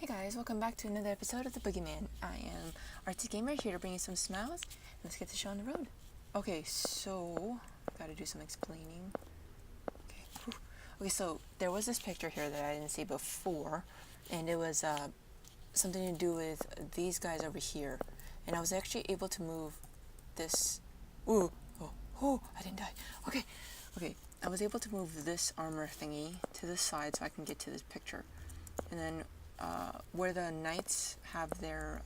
Hey guys, welcome back to another episode of the Boogieman. I am Artsi Gamer, here to bring you some smiles. Let's get the show on the road. Okay, so gotta do some explaining. Okay, so there was this picture here that I didn't see before, and it was something to do with these guys over here. And I was actually able to move this. Ooh, oh, I didn't die. Okay, I was able to move this armor thingy to the side so I can get to this picture. And then where the knights have their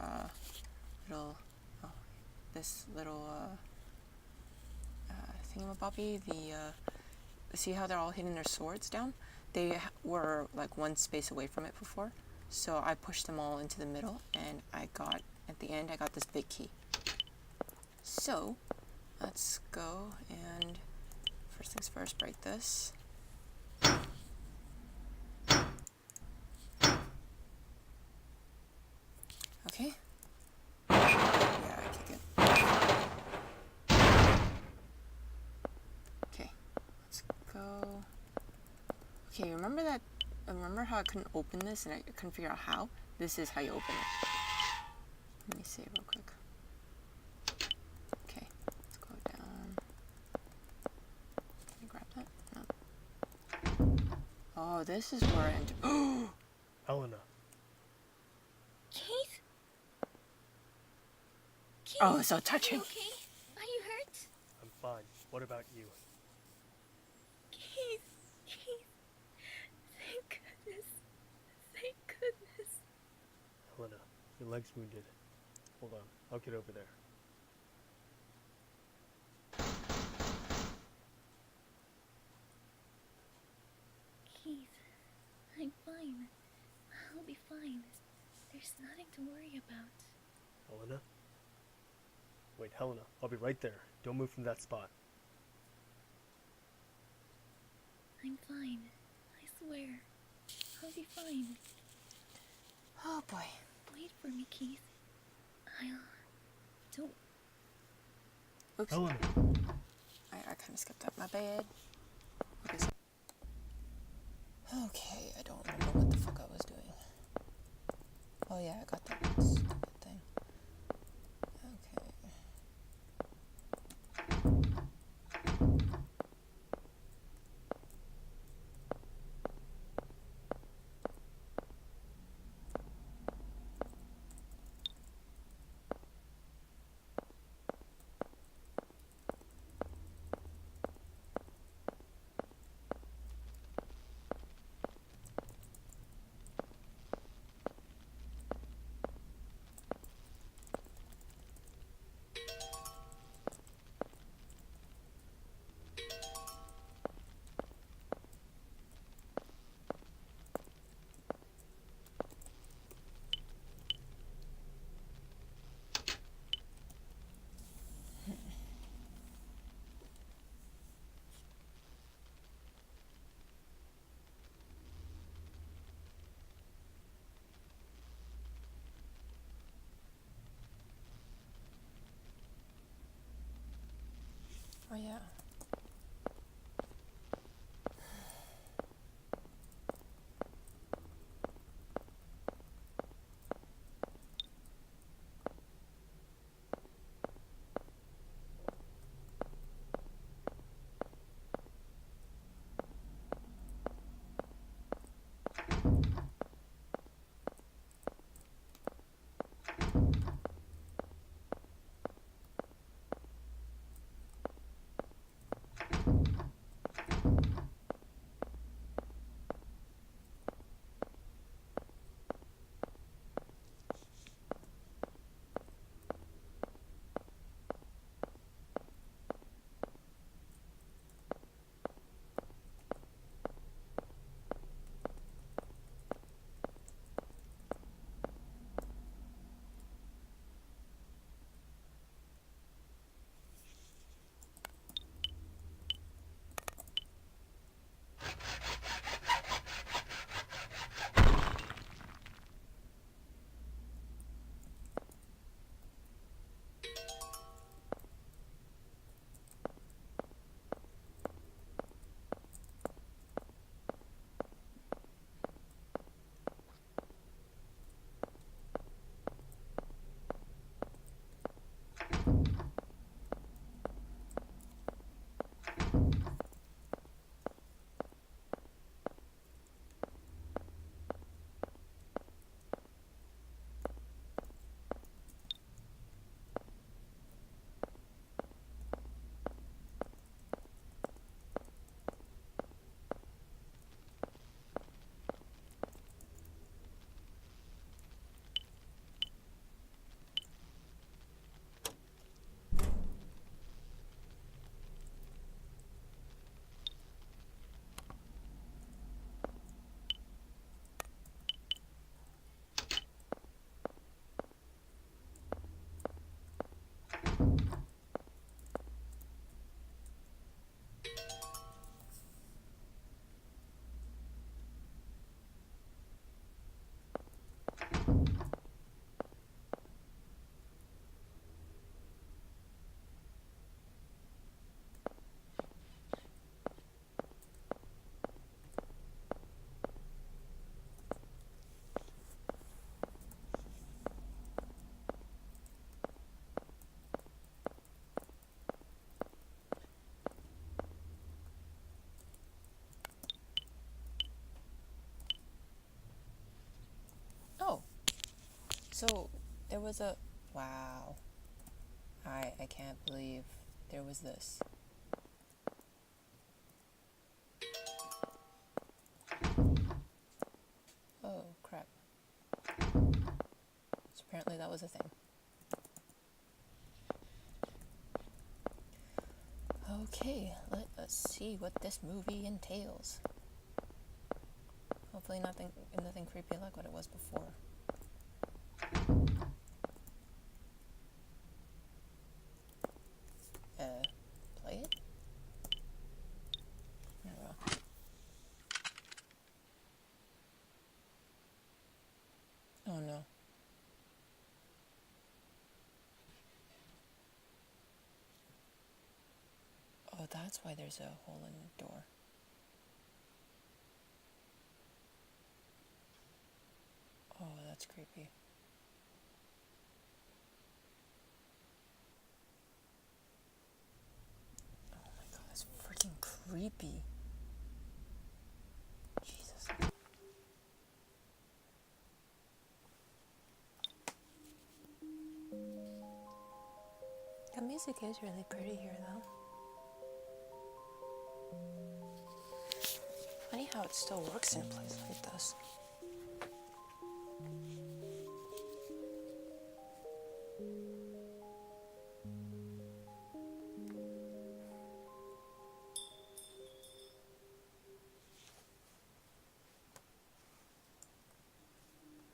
little, this little thingamabobby, see how they're all hitting their swords down? They were like one space away from it before, so I pushed them all into the middle, and at the end I got this big key. So let's go, and first things first, break this. Okay. Yeah, I kick it. Okay, let's go. Okay, remember how I couldn't open this and I couldn't figure out how? This is how you open it. Let me save real quick. Okay, let's go down. Can you grab that? No. Oh, this is where I enter. Oh! Helena. Keith? Keith? Oh, so touching. Are you okay? Are you hurt? I'm fine. What about you? Keith. Thank goodness. Thank goodness. Helena, your leg's wounded. Hold on, I'll get over there. Keith, I'm fine. I'll be fine. There's nothing to worry about. Helena? Wait, Helena, I'll be right there. Don't move from that spot. I'm fine. I swear. I'll be fine. Oh boy. Wait for me, Keith. Don't... Oops. Helena! I kind of skipped up my bed. Okay, I don't remember what the fuck I was doing. Oh yeah, I got that stupid thing. Okay. Oh yeah. So there was a wow. I can't believe there was this. Oh crap. So apparently that was a thing. Okay, let us see what this movie entails. Hopefully nothing creepy like what it was before. Play it? Oh well. Oh no. Oh, that's why there's a hole in the door. Oh, that's creepy. Oh my god, that's freaking creepy. Jesus. The music is really pretty here, though. Funny how it still works in a place like this.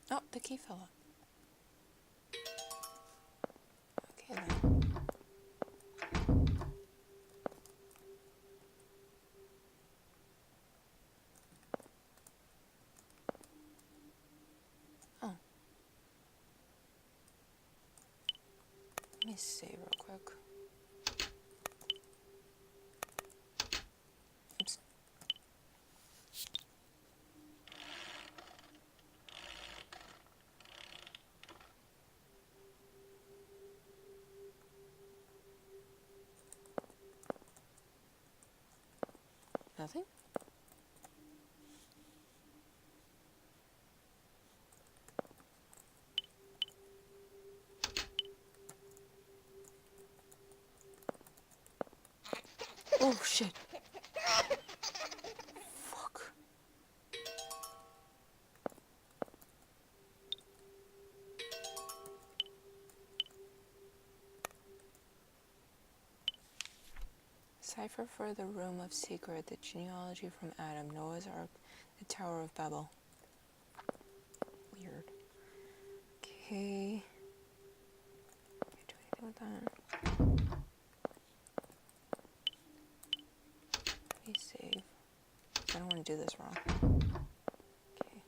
Oh, the key fell out. Okay then. Oh. Let me save real quick. Oops. Nothing? Oh shit. Fuck. Cipher for the Room of Secret, the genealogy from Adam, Noah's Ark, the Tower of Babel. Weird. Okay. Can't do anything with that. Let me save. I don't want to do this wrong. Okay.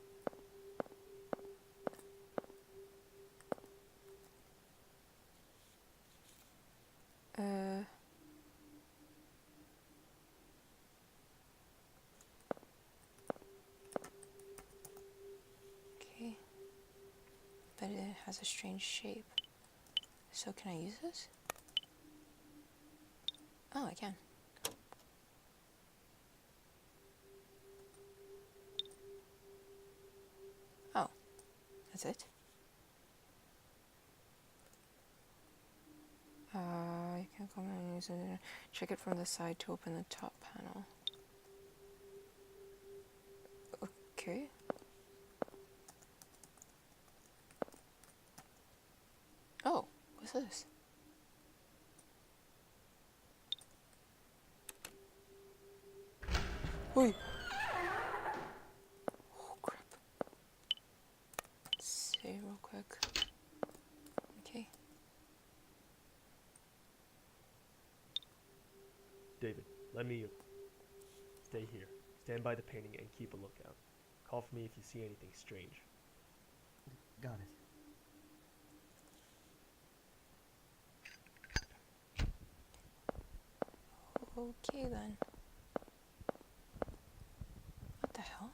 Okay. But it has a strange shape. So can I use this? Oh, I can. Oh, that's it? You can't come and use it. Check it from the side to open the top panel. Okay. Oh, what's this? Oi! Oh, crap. Save real quick. Okay. David, let me stay here. Stand by the painting and keep a lookout. Call for me if you see anything strange. Got it. Okay then. What the hell?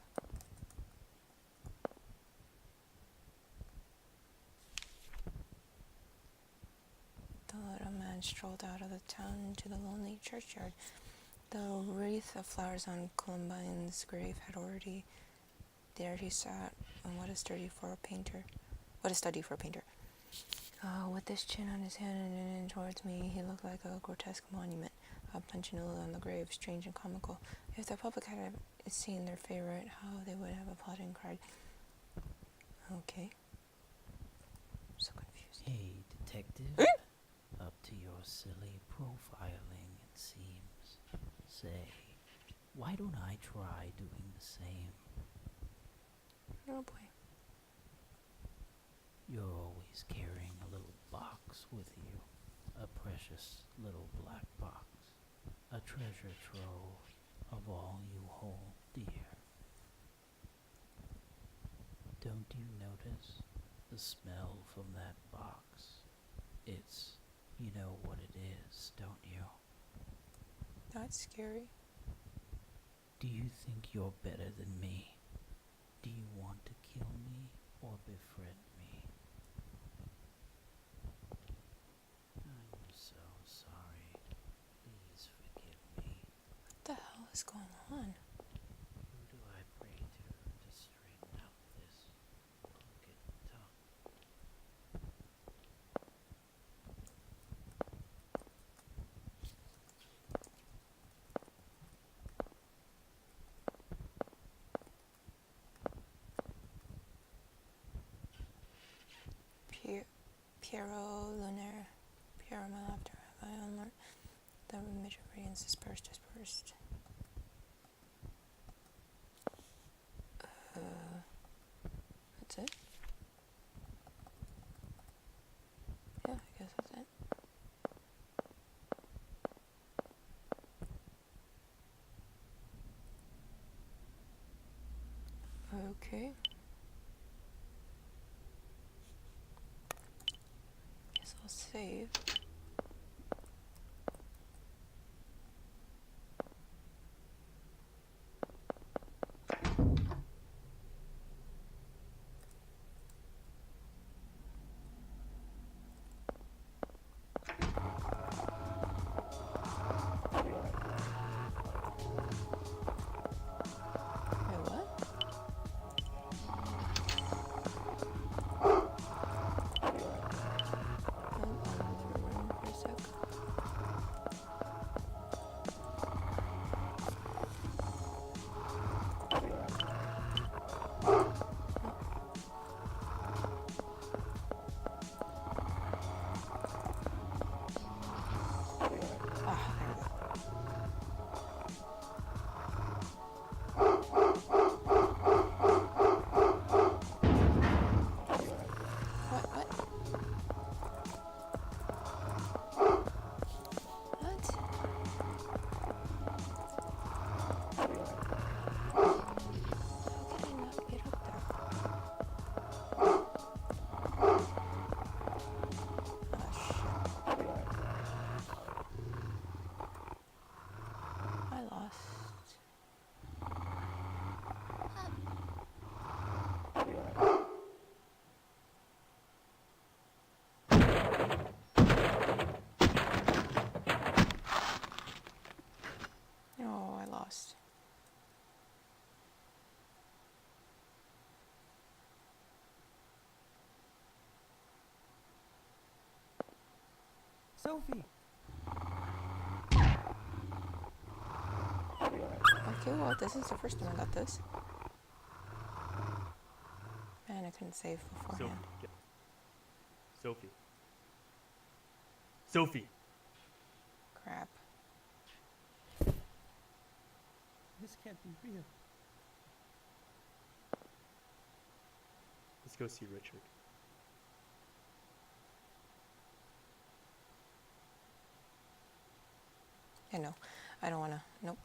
The little man strolled out of the town into the lonely churchyard. The wreath of flowers on Columbine's grave had already... There he sat, and what a sturdy for a painter. What a study for a painter. With this chin on his hand and in towards me, he looked like a grotesque monument, a punchinella on the grave, strange and comical. If the public had seen their favorite, how they would have applauded and cried. Okay. I'm so confused. Hey, detective. Up to your silly profiling, it seems. Say, why don't I try doing the same? Oh boy. You're always carrying a little box with you. A precious little black box. A treasure trove of all you hold dear. Don't you notice the smell from that box? It's, you know what it is, don't you? That's scary. Do you think you're better than me? Do you want to kill me or befriend me? I'm so sorry. Please forgive me. What the hell is going on? Who do I pray to straighten out this crooked tongue? Piero Lunar. Piero, my laughter, have I unlearned? The midget radiance dispersed. That's it? Yeah, I guess that's it. Okay. Guess I'll save. Wait, what? Run for a sec. Ah, there we go. What? What? How can I not get up there? Oh, shit. I lost. Oh, I lost. Sophie! Okay, well, this is the first time I got this. Man, I couldn't save beforehand. Sophie. Sophie. Crap. This can't be real. Let's go see Richard. Yeah, no. I don't wanna. Nope.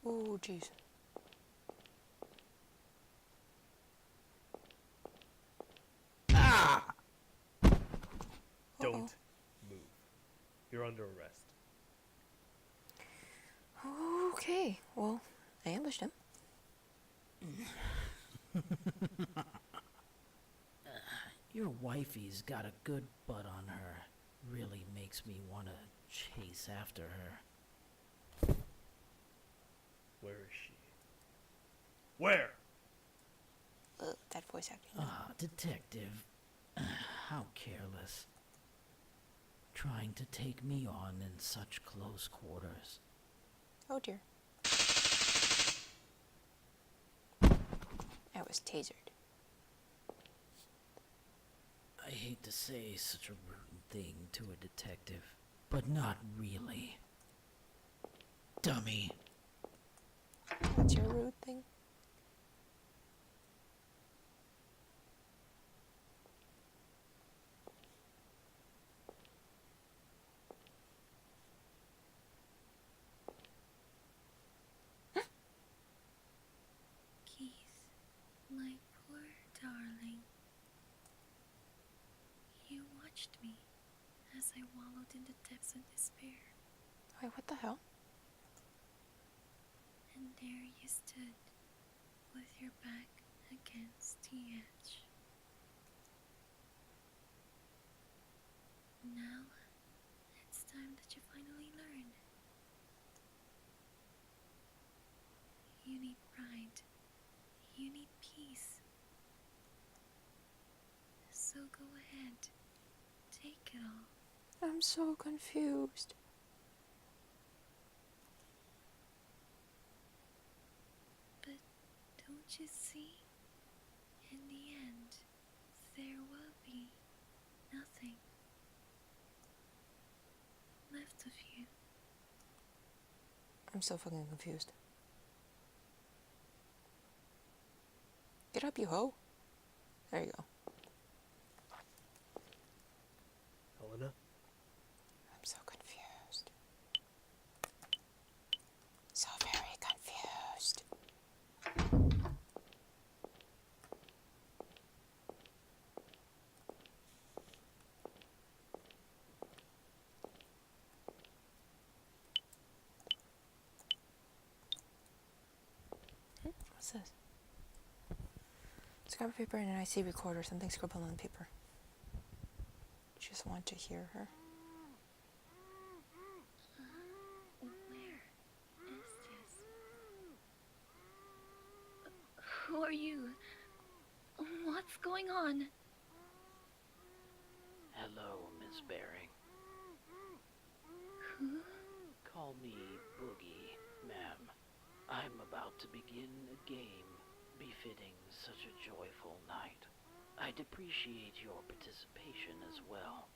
Oh, jeez. Don't move. You're under arrest. Okay, well, I ambushed him. Your wifey's got a good butt on her. Really makes me want to chase after her. Where is she? Where? That voice acting. Ah, detective. How careless. Trying to take me on in such close quarters. Oh dear. I was tasered. I hate to say such a rude thing to a detective, but not really. Dummy. That's your rude thing? Keith, my poor darling. You watched me as I wallowed in the depths of despair, Wait, what the hell? and there you stood, with your back against the edge. Now, it's time that you finally learn. You need pride. You need peace. So go ahead. Take it all. I'm so confused. But don't you see? In the end, there will be nothing left of you. I'm so fucking confused. Get up, you hoe. There you go. Helena? I'm so confused. So very confused. What's this? Scrap paper and an IC recorder. Something scribbled on the paper. Just want to hear her. Where is this? Who are you? What's going on? Hello, Miss Baring. Who? Call me Boogie, ma'am. I'm about to begin a game befitting such a joyful night. I'd appreciate your participation as well.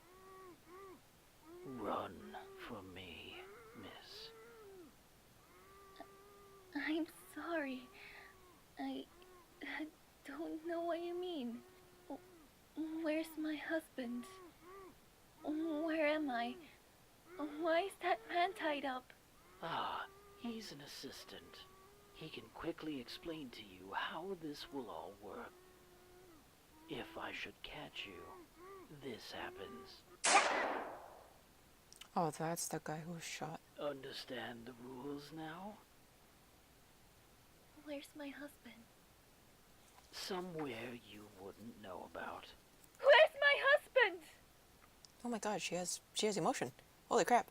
Run from me, miss. I'm sorry. I don't know what you mean. Where's my husband? Where am I? Why is that man tied up? Ah, he's an assistant. He can quickly explain to you how this will all work. If I should catch you, this happens. Oh, that's the guy who was shot. Understand the rules now? Where's my husband? Somewhere you wouldn't know about. Where's my husband? Oh my god, she has emotion. Holy crap.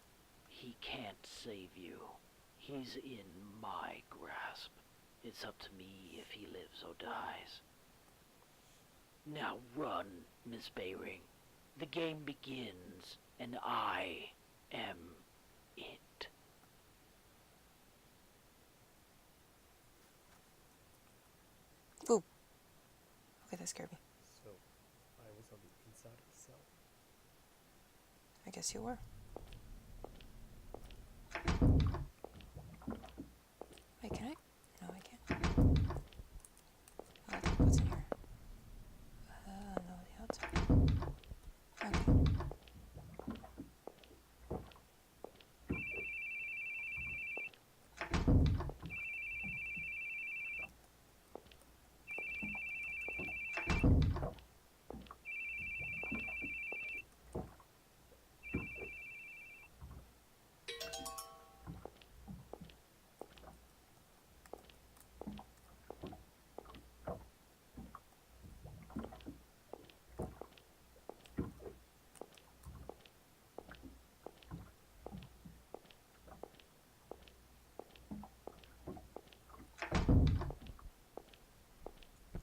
He can't save you. He's in my grasp. It's up to me if he lives or dies. Now run, Miss Baring. The game begins, and I am it. Ooh. Okay, that scared me. So, I was on the inside of the cell. I guess you were. Wait, can I? No, I can't. Oh, what's in here? No, the outside. Okay.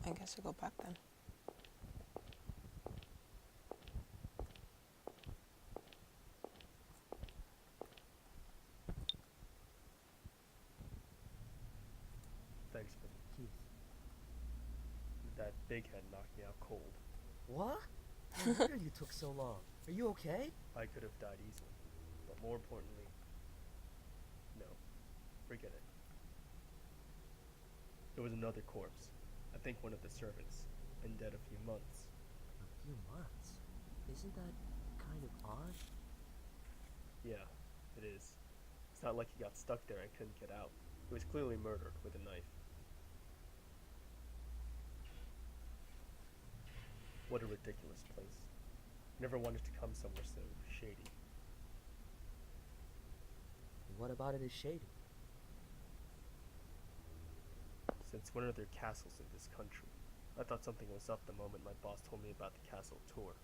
I guess I'll go back then. Thanks for the Keith. That big head knocked me out cold. What? No wonder you took so long. Are you okay? I could have died easily, but more importantly, no, forget it. There was another corpse. I think one of the servants. Been dead a few months. A few months? Isn't that kind of odd? Yeah, it is. It's not like he got stuck there and couldn't get out. He was clearly murdered with a knife. What a ridiculous place. Never wanted to come somewhere so shady. What about it is shady? Since when are there castles in this country? I thought something was up the moment my boss told me about the castle tour.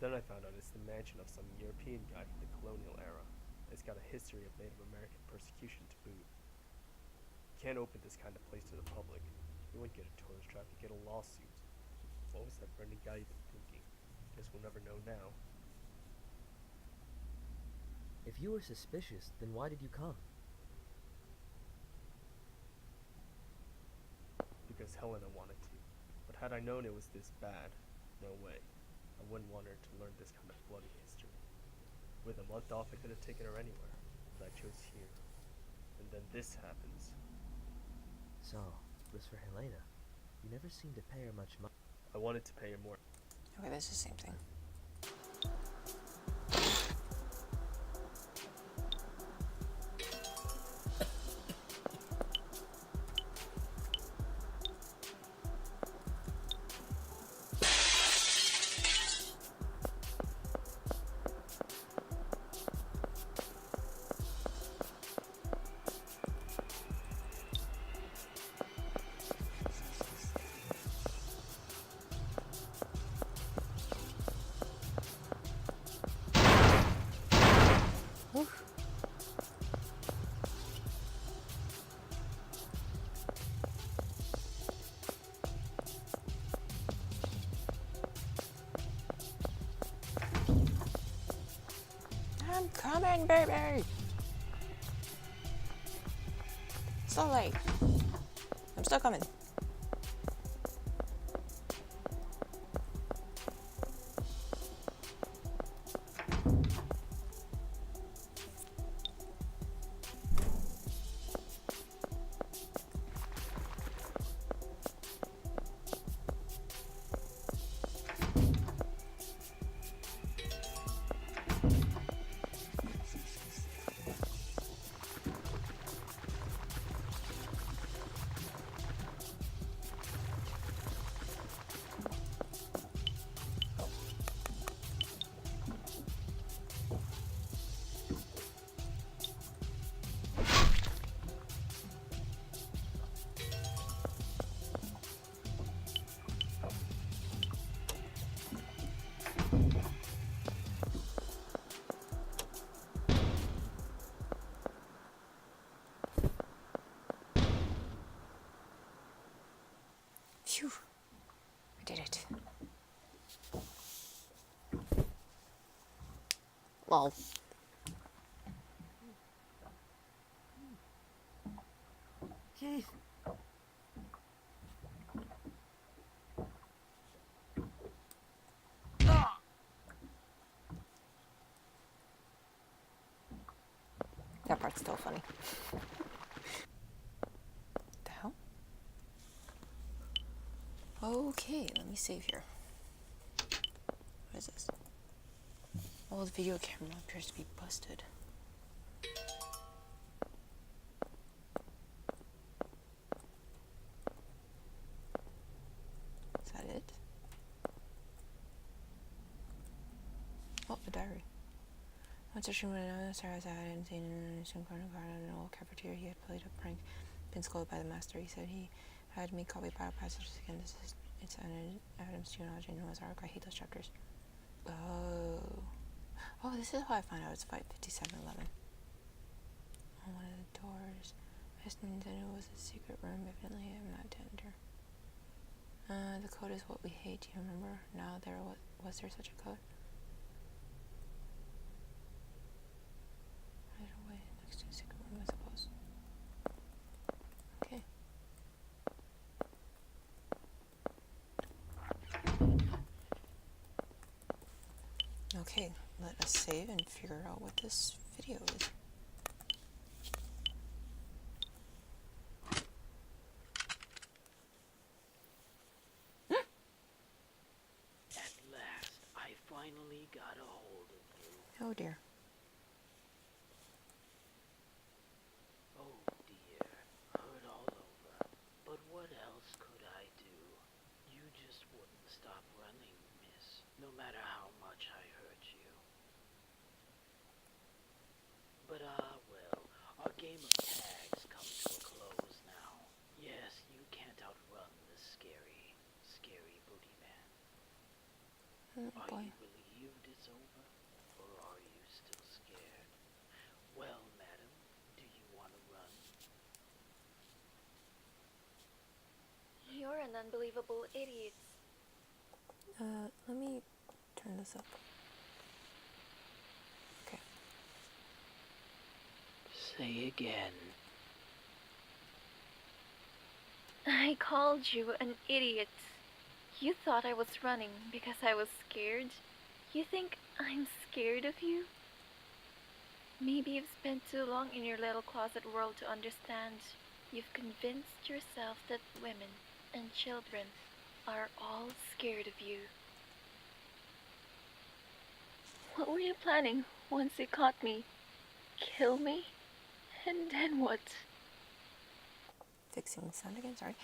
Then I found out it's the mansion of some European guy from the colonial era. It's got a history of Native American persecution to boot. You can't open this kind of place to the public. You wouldn't get a tourist trap, you'd get a lawsuit. What was that Brendan guy even thinking? Guess we'll never know now. If you were suspicious, then why did you come? Because Helena wanted to. But had I known it was this bad, no way. I wouldn't want her to learn this kind of bloody history. With a month off, I could have taken her anywhere, but I chose here. And then this happens. So, it was for Helena. You never seemed to pay her much money. I wanted to pay her more. Okay, that's the same thing. I'm coming, baby! So late. I'm still coming. Phew. I did it. Well. Keith! That part's still funny. The hell? Okay, let me save here. What is this? Oh, the video camera appears to be busted. Is that it? Oh, the diary. Once a when another Sarah's I hadn't seen in some kind of garden in an old cafeteria. He had played a prank, been scolded by the master. He said he had me copy bio passages again. It's an Adam's genealogy in Noah's Ark. I hate those chapters. Oh, this is how I found out it's 5:57:11. On one of the doors, Guess Nintendo was a secret room. Evidently, I'm not to enter. The code is what we hate. Do you remember? Now was there such a code? Right away, next to the secret room, I suppose. Okay. Okay, let us save and figure out what this video is. At last, I finally got a hold of you. Oh dear. Oh dear, hurt all over. But what else could I do? You just wouldn't stop running, miss, no matter how much I hurt you. But well, our game of tags comes to a close now. Yes, you can't outrun the scary, scary Boogieman. Oh Are boy. you relieved it's over, or are you still scared? Well, madam, do you want to run? You're an unbelievable idiot. Let me turn this up. Okay. Say again. I called you an idiot. You thought I was running because I was scared. You think I'm scared of you? Maybe you've spent too long in your little closet world to understand. You've convinced yourself that women and children are all scared of you. What were you planning once you caught me? Kill me? And then what? Fixing the sound again, sorry.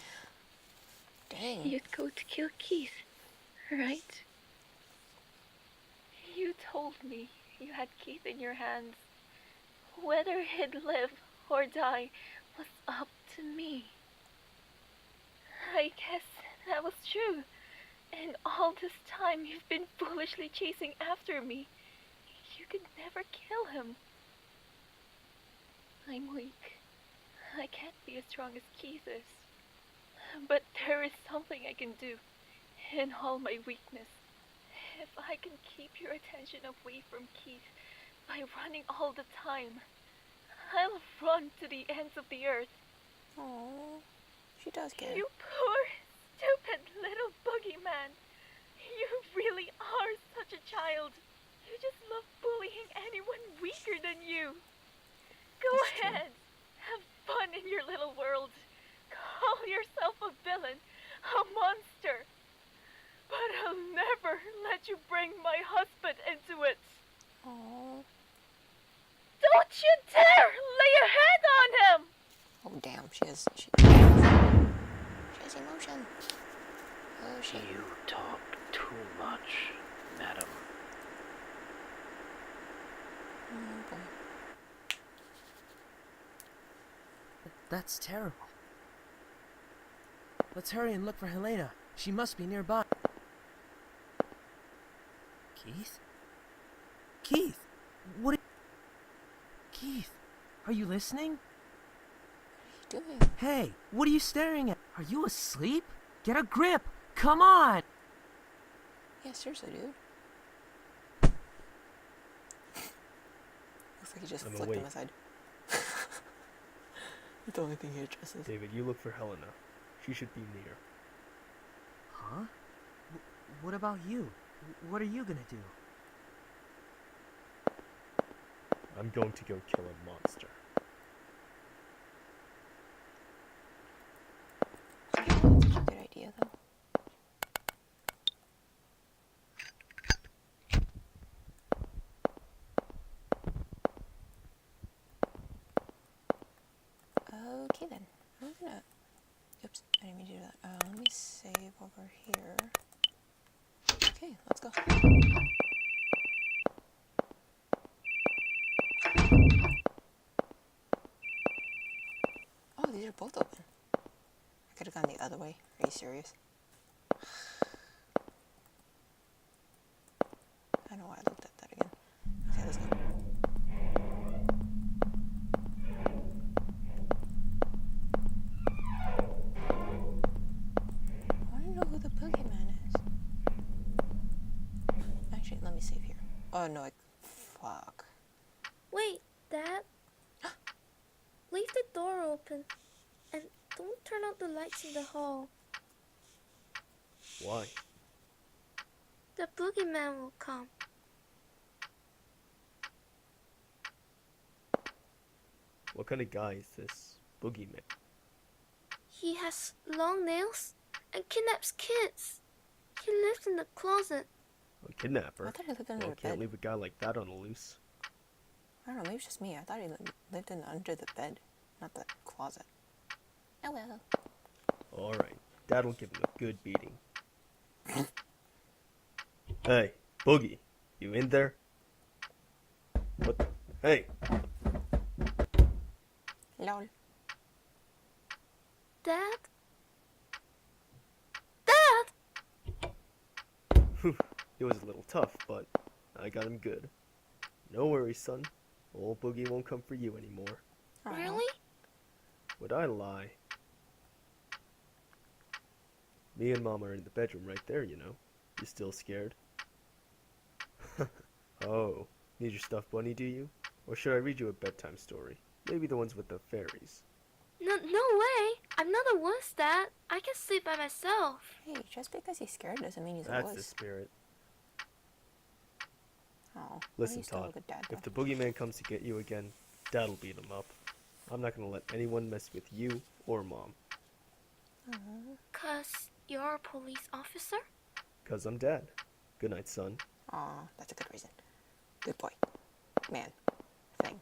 Dang. You'd go to kill Keith, right? You told me you had Keith in your hands. Whether he'd live or die was up to me. I guess that was true. And all this time you've been foolishly chasing after me. You could never kill him. I'm weak. I can't be as strong as Keith is. But there is something I can do, in all my weakness. If I can keep your attention away from Keith by running all the time, I'll run to the ends of the earth. Oh, she does care. You poor, stupid little boogeyman. You really are such a child. You just love bullying anyone weaker than you. Go That's true. ahead. Have fun in your little world. Call yourself a villain, a monster. But I'll never let you bring my husband into it. Oh. Don't you dare lay a hand on him! Oh damn, she has emotion. Oh shit. You talk too much, madam. Oh boy. That's terrible. Let's hurry and look for Helena. She must be nearby. Keith? Keith! What? Keith, are you listening? What are you doing? Hey, what are you staring at? Are you asleep? Get a grip! Come on! Yeah, seriously, dude. Looks like he just I'm flicked him awake. aside. That's the only thing he addresses. David, you look for Helena. She should be near. Huh? What about you? What are you gonna do? I'm going to go kill a monster. That's such a good idea, though. Okay then. I'm gonna. Oops, I didn't mean to do that. Let me save over here. Okay, let's go. Oh, these are both open. I could have gone the other way. Are you serious? I know why I looked at that again. Okay, let's go. Oh no, fuck. Wait, Dad. Leave the door open. And don't turn out the lights in the hall. Why? The boogeyman will come. What kind of guy is this Boogieman? He has long nails and kidnaps kids. He lives in the closet. A kidnapper? I thought he lived under Well, the can't bed. leave a guy like that on the loose. I don't know, maybe it's just me. I thought he lived under the bed, not the closet. Oh well. Alright, Dad'll give him a good beating. Hey, Boogie, you in there? What the? Hey! Lol. Dad? Dad! It was a little tough, but I got him good. No worries, son. Old Boogie won't come for you anymore. Alright. Really? Would I lie? Me and Mom are in the bedroom right there, you know. You still scared? Oh, need your stuffed bunny, do you? Or should I read you a bedtime story? Maybe the ones with the fairies. No way. I'm not a wuss, Dad. I can sleep by myself. Hey, just because he's scared doesn't mean he's a That's the wuss. spirit. Oh, Listen, he's still a Todd, good dad, if the though. boogeyman comes to get you again, Dad'll beat him up. I'm not gonna let anyone mess with you or Mom. 'Cause you're a police officer? 'Cause I'm Dad. Good night, son. Aw, that's a good reason. Good boy. Man. Thing.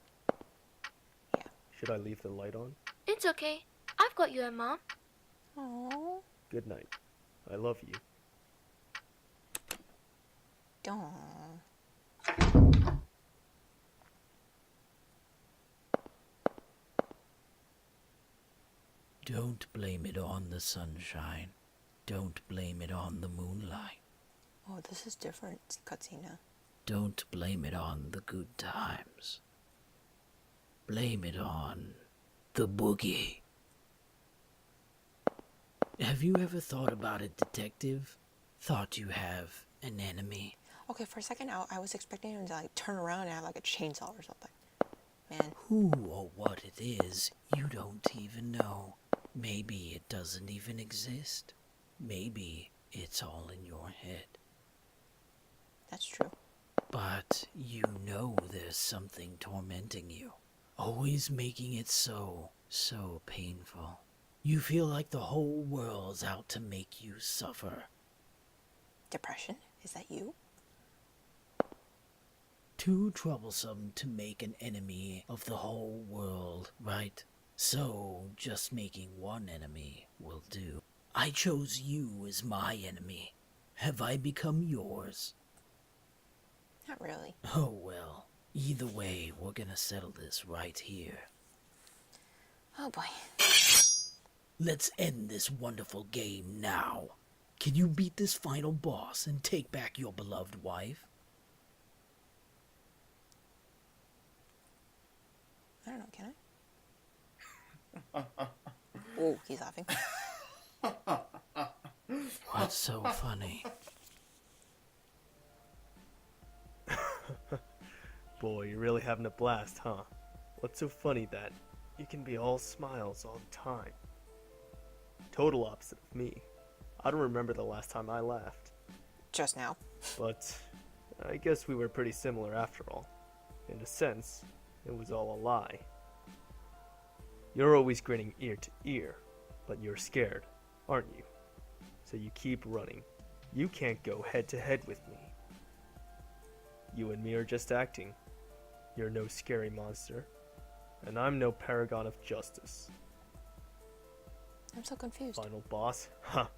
Yeah. Should I leave the light on? It's okay. I've got you and Mom. Aww. Good night. I love you. Aww. Don't blame it on the sunshine. Don't blame it on the moonlight. Oh, this is different, cutscene. Don't blame it on the good times. Blame it on the boogie. Have you ever thought about it, detective? Thought you have an enemy? Okay, for a second I was expecting him to like turn around and have like a chainsaw or something. Man. Who or what it is, you don't even know. Maybe it doesn't even exist. Maybe it's all in your head. That's true. But you know there's something tormenting you. Always making it so painful. You feel like the whole world's out to make you suffer. Depression? Is that you? Too troublesome to make an enemy of the whole world, right? So, just making one enemy will do. I chose you as my enemy. Have I become yours? Not really. Oh well. Either way, we're gonna settle this right here. Oh boy. Let's end this wonderful game now. Can you beat this final boss and take back your beloved wife? I don't know, can I? Oh, he's laughing. What's so funny? Boy, you're really having a blast, huh? What's so funny that you can be all smiles all the time? Total opposite of me. I don't remember the last time I laughed. Just now. But I guess we were pretty similar after all. In a sense, it was all a lie. You're always grinning ear to ear, but you're scared, aren't you? So you keep running. You can't go head to head with me. You and me are just acting. You're no scary monster, and I'm no paragon of justice. I'm so confused. Final boss? Ha!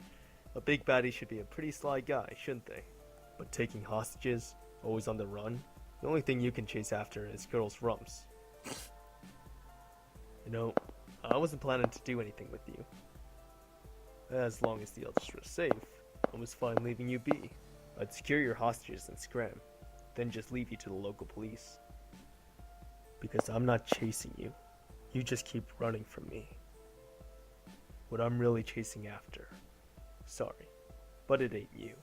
A big baddie should be a pretty sly guy, shouldn't they? But taking hostages, always on the run, the only thing you can chase after is girls' rumps. You know, I wasn't planning to do anything with you. As long as the others were safe, I was fine leaving you be. I'd secure your hostages and scram, then just leave you to the local police. Because I'm not chasing you. You just keep running from me. What I'm really chasing after. Sorry, but it ain't you.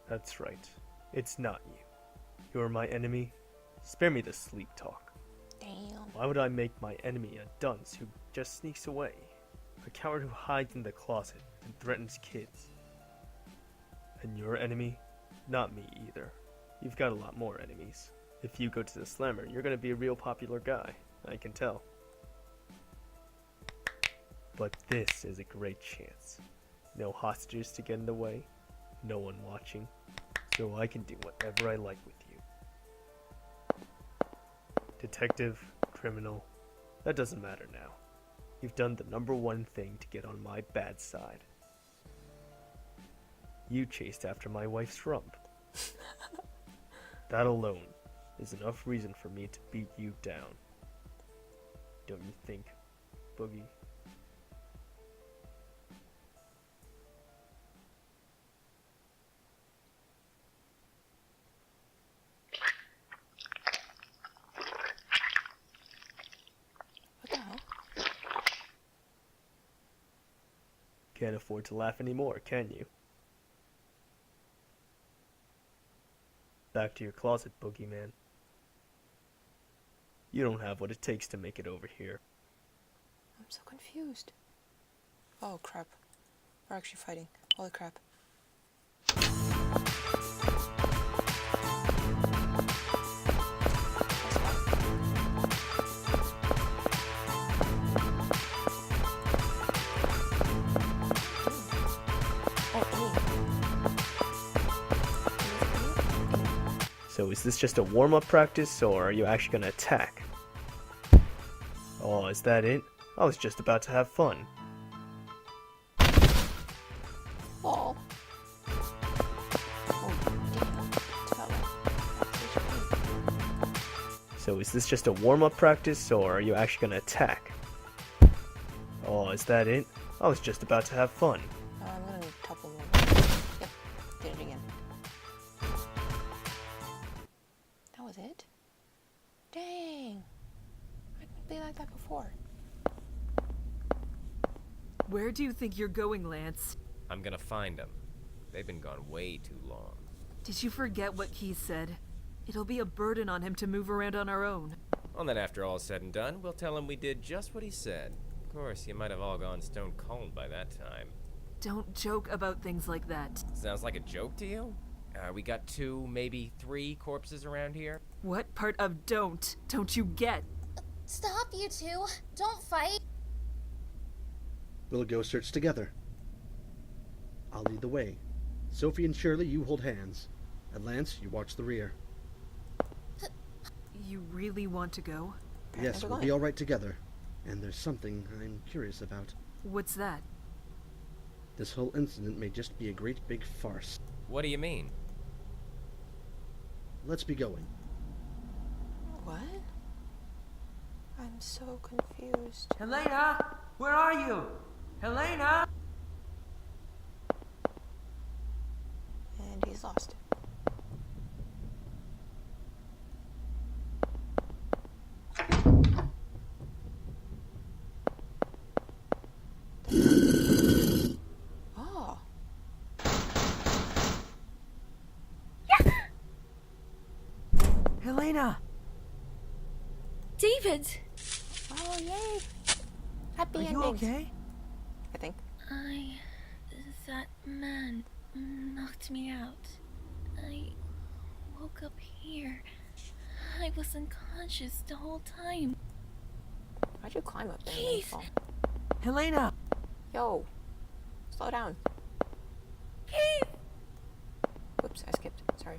That's right. It's not you. You're my enemy. Spare me the sleep talk. Damn. Why would I make my enemy a dunce who just sneaks away? A coward who hides in the closet and threatens kids. And your enemy? Not me either. You've got a lot more enemies. If you go to the slammer, you're gonna be a real popular guy. I can tell. But this is a great chance. No hostages to get in the way. No one watching. So I can do whatever I like with you. Detective, criminal, that doesn't matter now. You've done the number one thing to get on my bad side. You chased after my wife's rump. That alone is enough reason for me to beat you down. Don't you think, Boogie? What the hell? Can't afford to laugh anymore, can you? Back to your closet, Boogieman. You don't have what it takes to make it over here. I'm so confused. Oh crap. We're actually fighting. Holy crap. So is this just a warm-up practice, or are you actually gonna attack? Oh, is that it? I was just about to have fun. Oh. Oh, damn. It's about like... So is this just a warm-up practice, or are you actually gonna attack? Oh, is that it? I was just about to have fun. I'm gonna topple more. Yep, did it again. That was it? Dang. I couldn't be like that before. Where do you think you're going, Lance? I'm gonna find them. They've been gone way too long. Did you forget what Keith said? It'll be a burden on him to move around on our own. Well, then after all's said and done, we'll tell him we did just what he said. Of course, you might have all gone stone cold by that time. Don't joke about things like that. Sounds like a joke to you? We got 2, maybe 3 corpses around here? What part of don't you get? Stop, you two. Don't fight. We'll go search together. I'll lead the way. Sophie and Shirley, you hold hands. And Lance, you watch the rear. You really want to go? Yes, we'll be all right together. And there's something I'm curious about. What's that? This whole incident may just be a great big farce. What do you mean? Let's be going. What? I'm so confused. Helena, where are you? Helena! And he's lost. Oh. Helena! David! Oh, yay. Happy Are endings. you okay? I think. That man knocked me out. I woke up here. I was unconscious the whole time. Why'd you climb up there and then Keith! fall? Helena! Yo. Slow down. Keith! Whoops, I skipped. Sorry.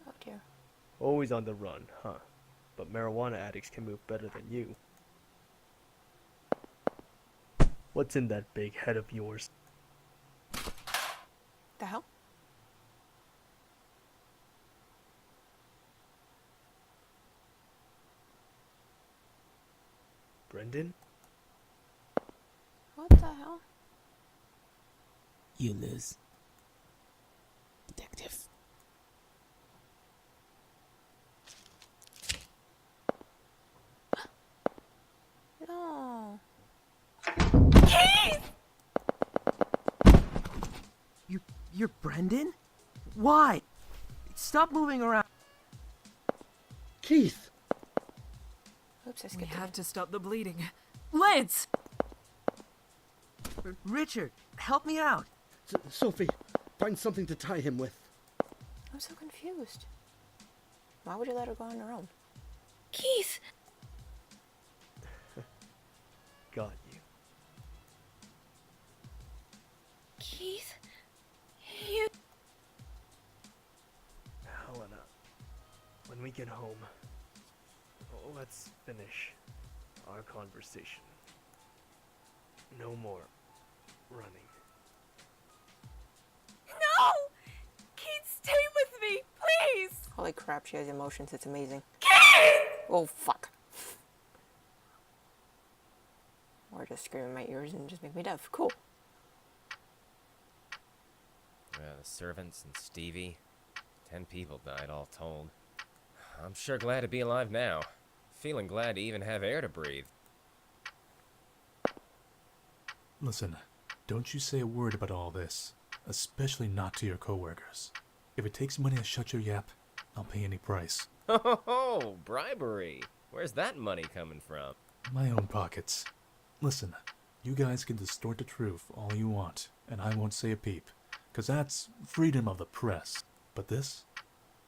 Oh dear. Always on the run, huh? But marijuana addicts can move better than you. What's in that big head of yours? The hell? Brendan? What the hell? You lose. Detective. No. Keith! You're Brendan? Why? Stop moving around. Keith! Oops, I We skipped have it. to stop the bleeding. Lance! Richard, help me out. Sophie, find something to tie him with. I'm so confused. Why would you let her go on her own? Keith! Got you. Keith? You... Helena, when we get home, let's finish our conversation. No more running. No! Keith, stay with me, please! Holy crap, she has emotions. It's amazing. Keith! Oh, fuck. Or just scream in my ears and just make me deaf. Cool. The servants and Stevie. 10 people died all told. I'm sure glad to be alive now. Feeling glad to even have air to breathe. Listen, don't you say a word about all this, especially not to your coworkers. If it takes money to shut your yap, I'll pay any price. Oh, bribery. Where's that money coming from? My own pockets. Listen, you guys can distort the truth all you want, and I won't say a peep, 'cause that's freedom of the press. But this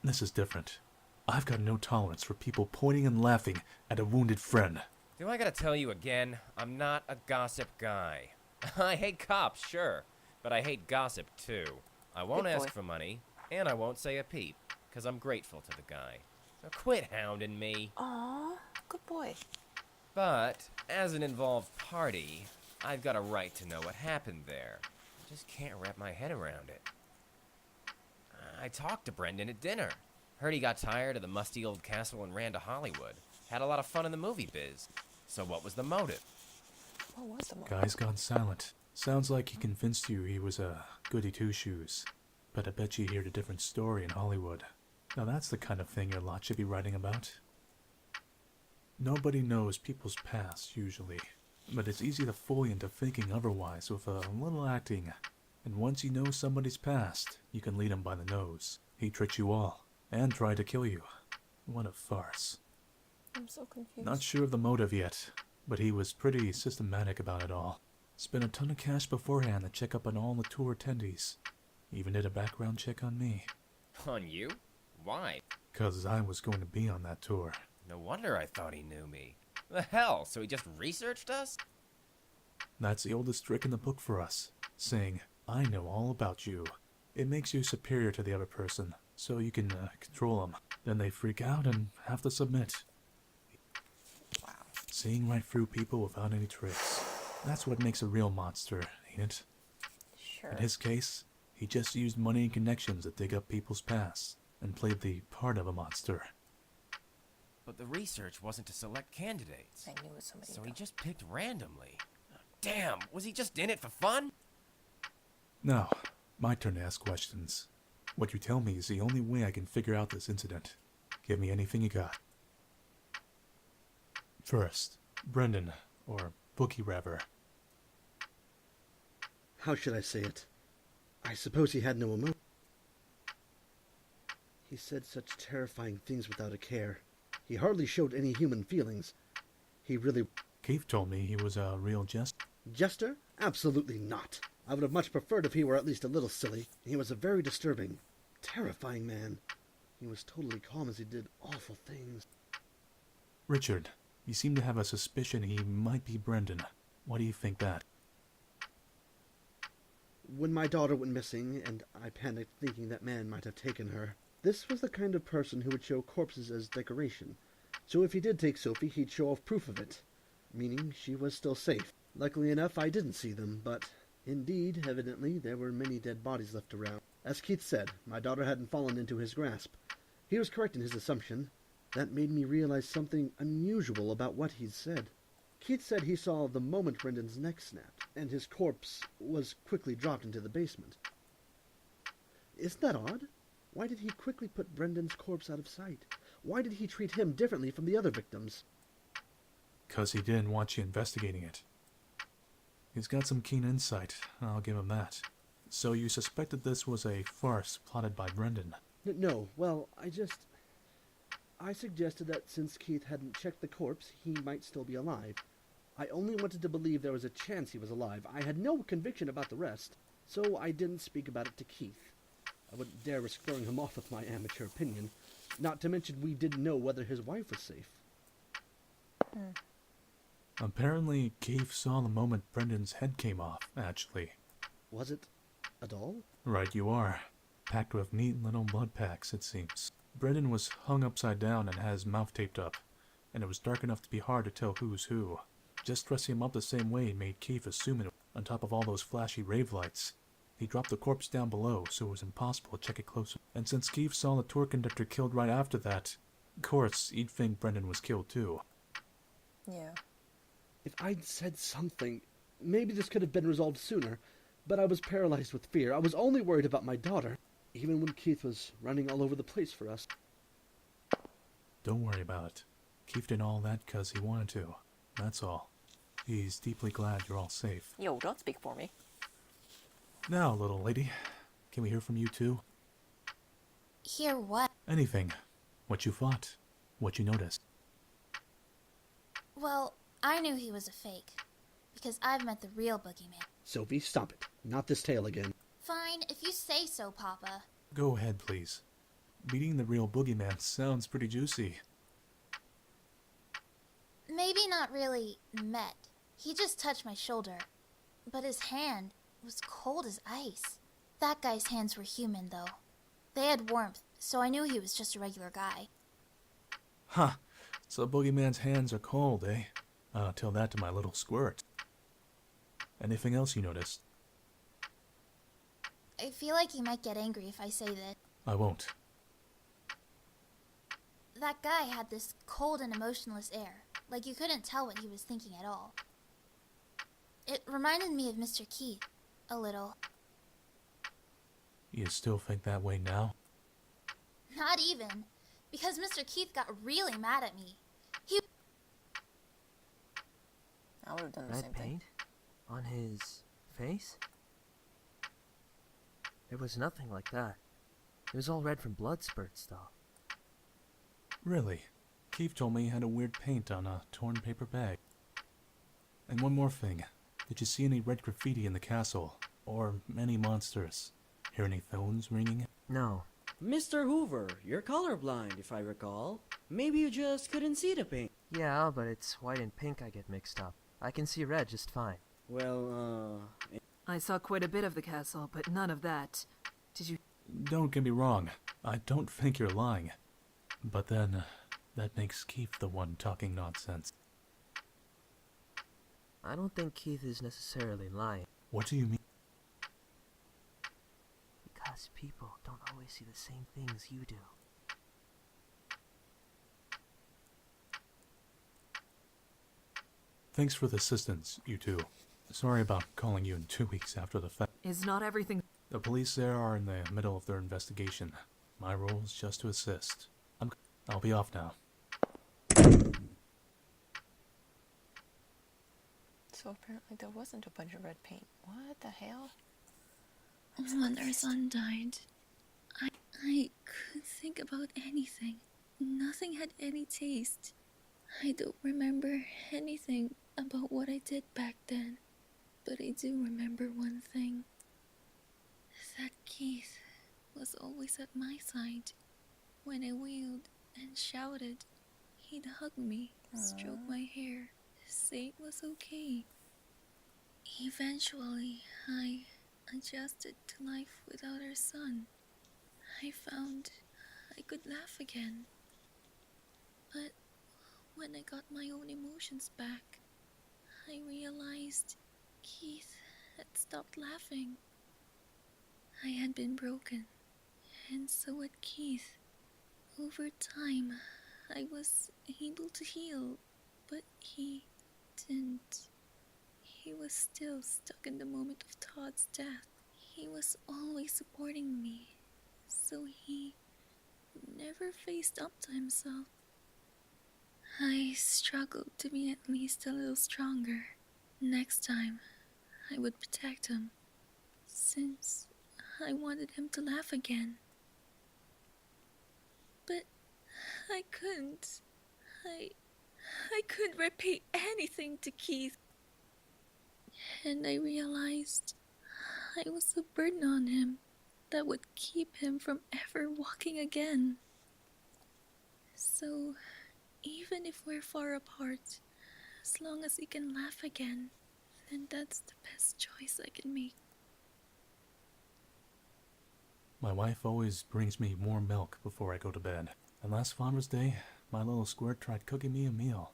is different. I've got no tolerance for people pointing and laughing at a wounded friend. Do I gotta tell you again? I'm not a gossip guy. I hate cops, sure, but I hate gossip too. I won't Good boy. ask for money, and I won't say a peep, 'cause I'm grateful to the guy. So quit hounding me. Aw, good boy. But, as an involved party, I've got a right to know what happened there. I just can't wrap my head around it. I talked to Brendan at dinner. Heard he got tired of the musty old castle and ran to Hollywood. Had a lot of fun in the movie biz. So what was the motive? What was the moment? Guy's gone silent. Sounds like he convinced you he was a goody two-shoes. But I bet you heard a different story in Hollywood. Now that's the kind of thing your lot should be writing about. Nobody knows people's past, usually. But it's easy to fool you into thinking otherwise with a little acting. And once you know somebody's past, you can lead him by the nose. He tricked you all, and tried to kill you. What a farce. I'm so confused. Not sure of the motive yet, but he was pretty systematic about it all. Spent a ton of cash beforehand to check up on all the tour attendees. Even did a background check on me. On you? Why? 'Cause I was going to be on that tour. No wonder I thought he knew me. The hell, so he just researched us? That's the oldest trick in the book for us, saying, I know all about you. It makes you superior to the other person, so you can control them. Then they freak out and have to submit. Wow. Seeing right through people without any tricks. That's what makes a real monster, ain't it? Sure. In his case, he just used money and connections to dig up people's pasts, and played the part of a monster. But the research wasn't to select candidates. I knew it was somebody. So he just picked randomly. Damn, was he just in it for fun? Now, my turn to ask questions. What you tell me is the only way I can figure out this incident. Give me anything you got. First, Brendan, or Bookie rather. How should I say it? I suppose he had no emotion. He said such terrifying things without a care. He hardly showed any human feelings. He really... Keith told me he was a real Jester? Absolutely not. I would have much preferred if he were at least a little silly. He was a very disturbing, terrifying man. He was totally calm as he did awful things. Richard, you seem to have a suspicion he might be Brendan. Why do you think that? When my daughter went missing, and I panicked thinking that man might have taken her, this was the kind of person who would show corpses as decoration. So if he did take Sophie, he'd show off proof of it, meaning she was still safe. Luckily enough, I didn't see them, but indeed, evidently, there were many dead bodies left around. As Keith said, my daughter hadn't fallen into his grasp. He was correct in his assumption. That made me realize something unusual about what he'd said. Keith said he saw the moment Brendan's neck snapped, and his corpse was quickly dropped into the basement. Isn't that odd? Why did he quickly put Brendan's corpse out of sight? Why did he treat him differently from the other victims? 'Cause he didn't want you investigating it. He's got some keen insight, I'll give him that. So you suspected this was a farce plotted by Brendan? No, well, I suggested that since Keith hadn't checked the corpse, he might still be alive. I only wanted to believe there was a chance he was alive. I had no conviction about the rest, so I didn't speak about it to Keith. I wouldn't dare risk throwing him off with my amateur opinion. Not to mention we didn't know whether his wife was safe. Apparently, Keith saw the moment Brendan's head came off, actually. Was it a doll? Right you are. Packed with neat little blood packs, it seems. Brendan was hung upside down and had his mouth taped up, and it was dark enough to be hard to tell who's who. Just dressing him up the same way made Keith assume it on top of all those flashy rave lights. He dropped the corpse down below, so it was impossible to check it closer. And since Keith saw the tour conductor killed right after that, of course, he'd think Brendan was killed too. Yeah. If I'd said something, maybe this could have been resolved sooner, but I was paralyzed with fear. I was only worried about my daughter, even when Keith was running all over the place for us. Don't worry about it. Keith did all that because he wanted to. That's all. He's deeply glad you're all safe. Yo, don't speak for me. Now, little lady, can we hear from you too? Hear what? Anything. What you thought. What you noticed. Well, I knew he was a fake. Because I've met the real Boogieman. Sowwie, stop it. Not this tale again. Fine, if you say so, Papa. Go ahead, please. Meeting the real Boogieman sounds pretty juicy. Maybe not really met. He just touched my shoulder. But his hand was cold as ice. That guy's hands were human, though. They had warmth, so I knew he was just a regular guy. Huh. So Boogieman's hands are cold, eh? I'll tell that to my little squirt. Anything else you noticed? I feel like he might get angry if I say that. I won't. That guy had this cold and emotionless air, like you couldn't tell what he was thinking at all. It reminded me of Mr. Keith, a little. You still think that way now? Not even, because Mr. Keith got really mad at me. I would have done the Red same thing. paint? On his face? There was nothing like that. It was all red from blood spurts, though. Really? Keith told me he had a weird paint on a torn paper bag. And one more thing. Did you see any red graffiti in the castle? Or any monsters? Hear any phones ringing? No. Mr. Hoover, you're colorblind, if I recall. Maybe you just couldn't see the paint. Yeah, but it's white and pink I get mixed up. I can see red just fine. Well, I saw quite a bit of the castle, but none of that. Did you... Don't get me wrong. I don't think you're lying. But then, that makes Keith the one talking nonsense. I don't think Keith is necessarily lying. What do you mean? Because people don't always see the same things you do. Thanks for the assistance, you two. Sorry about calling you in 2 weeks after the fact. Is not everything... The police there are in the middle of their investigation. My role is just to assist. I'll be off now. So apparently there wasn't a bunch of red paint. What the hell? When our son died, I couldn't think about anything. Nothing had any taste. I don't remember anything about what I did back then. But I do remember one thing. That Keith was always at my side. When I wailed and shouted, he'd hug me, stroke my hair, say it was okay. Eventually, I adjusted to life without our son. I found I could laugh again. But when I got my own emotions back, I realized Keith had stopped laughing. I had been broken, and so had Keith. Over time, I was able to heal, but he didn't. He was still stuck in the moment of Todd's death. He was always supporting me, so he never faced up to himself. I struggled to be at least a little stronger. Next time, I would protect him. since I wanted him to laugh again. But I couldn't. I couldn't repay anything to Keith. And I realized I was a burden on him that would keep him from ever walking again. So, even if we're far apart, as long as he can laugh again, then that's the best choice I can make. My wife always brings me warm milk before I go to bed. And last Father's Day, my little squirt tried cooking me a meal.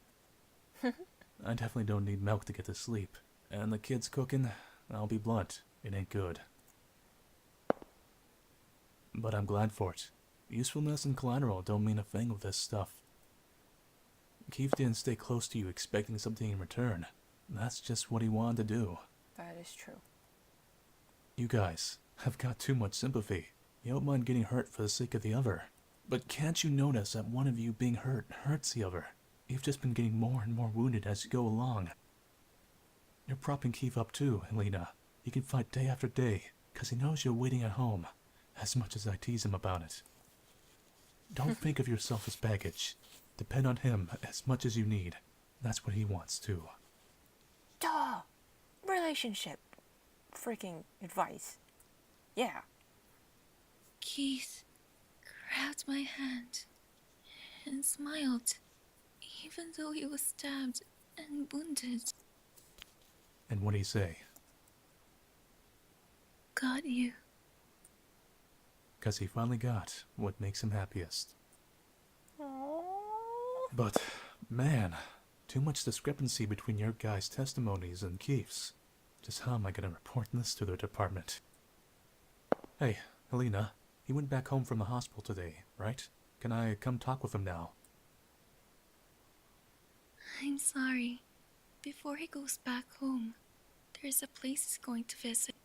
I definitely don't need milk to get to sleep. And the kids cooking, I'll be blunt, it ain't good. But I'm glad for it. Usefulness and collateral don't mean a thing with this stuff. Keith didn't stay close to you expecting something in return. That's just what he wanted to do. That is true. You guys have got too much sympathy. You don't mind getting hurt for the sake of the other. But can't you notice that one of you being hurt hurts the other? You've just been getting more and more wounded as you go along. You're propping Keith up too, Helena. He can fight day after day, because he knows you're waiting at home, as much as I tease him about it. Don't think of yourself as baggage. Depend on him as much as you need. That's what he wants too. Duh! Relationship. Freaking advice. Yeah. Keith grabbed my hand and smiled, even though he was stabbed and wounded. And what'd he say? Got you. Because he finally got what makes him happiest. Aww. But, man, too much discrepancy between your guys' testimonies and Keith's. Just how am I gonna report this to the department? Hey, Helena, he went back home from the hospital today, right? Can I come talk with him now? I'm sorry. Before he goes back home, there's a place he's going to visit.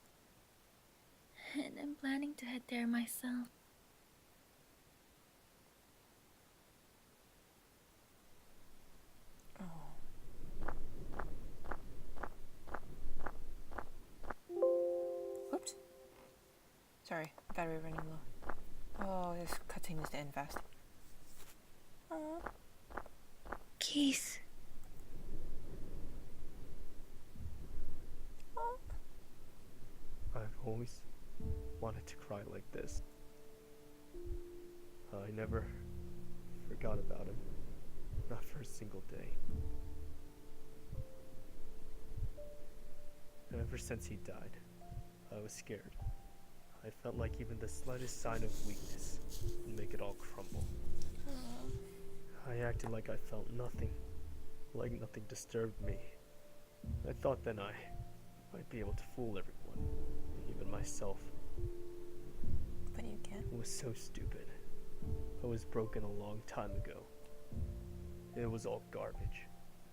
And I'm planning to head there myself. Oops. Sorry, battery running low. Oh, this cutscene needs to end fast. Aww. Keith. I've always wanted to cry like this. I never forgot about him. Not for a single day. Ever since he died, I was scared. I felt like even the slightest sign of weakness would make it all crumble. I acted like I felt nothing, like nothing disturbed me. I thought then I might be able to fool everyone, even myself. But you can't. It was so stupid. I was broken a long time ago. It was all garbage,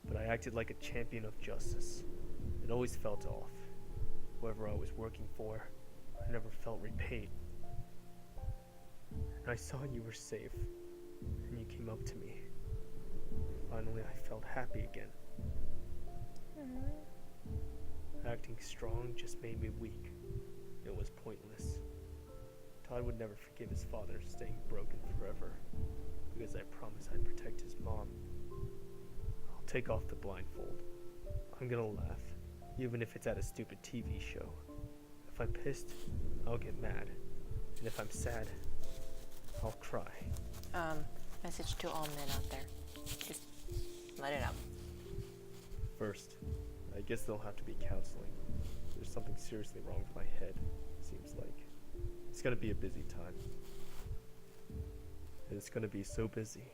but I acted like a champion of justice. It always felt off. Whoever I was working for, I never felt repaid. And I saw you were safe, and you came up to me. Finally, I felt happy again. Acting strong just made me weak. It was pointless. Todd would never forgive his father staying broken forever, because I promised I'd protect his mom. I'll take off the blindfold. I'm gonna laugh, even if it's at a stupid TV show. If I'm pissed, I'll get mad. And if I'm sad, I'll cry. Message to all men out there. Just let it out. First, I guess there'll have to be counseling. There's something seriously wrong with my head, seems like. It's gonna be a busy time. It's gonna be so busy,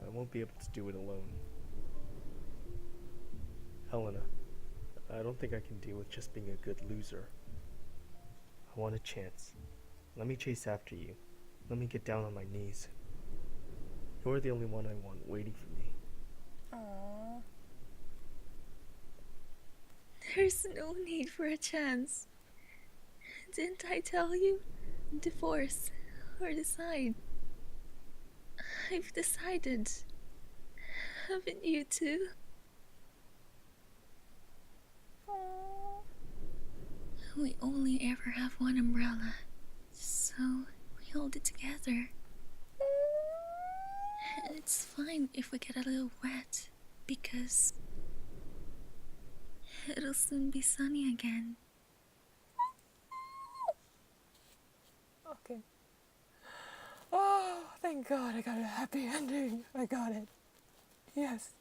I won't be able to do it alone. Helena, I don't think I can deal with just being a good loser. I want a chance. Let me chase after you. Let me get down on my knees. You're the only one I want waiting for me. Aww. There's no need for a chance. Didn't I tell you? Divorce or decide. I've decided. Haven't you too? Aww. We only ever have one umbrella, so we hold it together. And it's fine if we get a little wet, because it'll soon be sunny again. Okay. Oh, thank God I got a happy ending. I got it. Yes.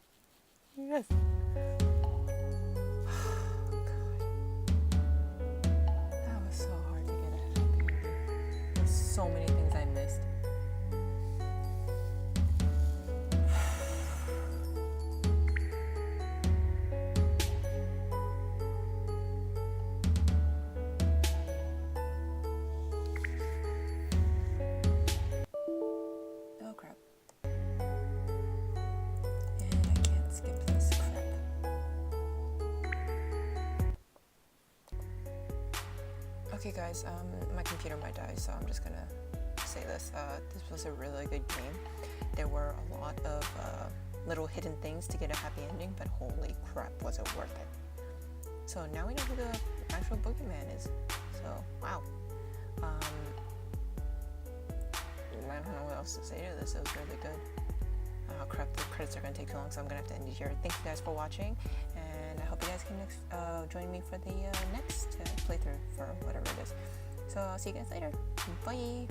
Yes. That was so hard to get a happy ending. There's so many things I missed. Oh crap. And I can't skip this crap. Okay guys, my computer might die, so I'm just gonna say this. This was a really good game. There were a lot of little hidden things to get a happy ending, but holy crap, was it worth it. So now we know who the actual Boogeyman is. So, wow. I don't know what else to say to this. It was really good. Oh crap, the credits are going to take too long, so I'm going to have to end it here. Thank you guys for watching, and I hope you guys can join me for the next playthrough for whatever it is. So I'll see you guys later. Bye!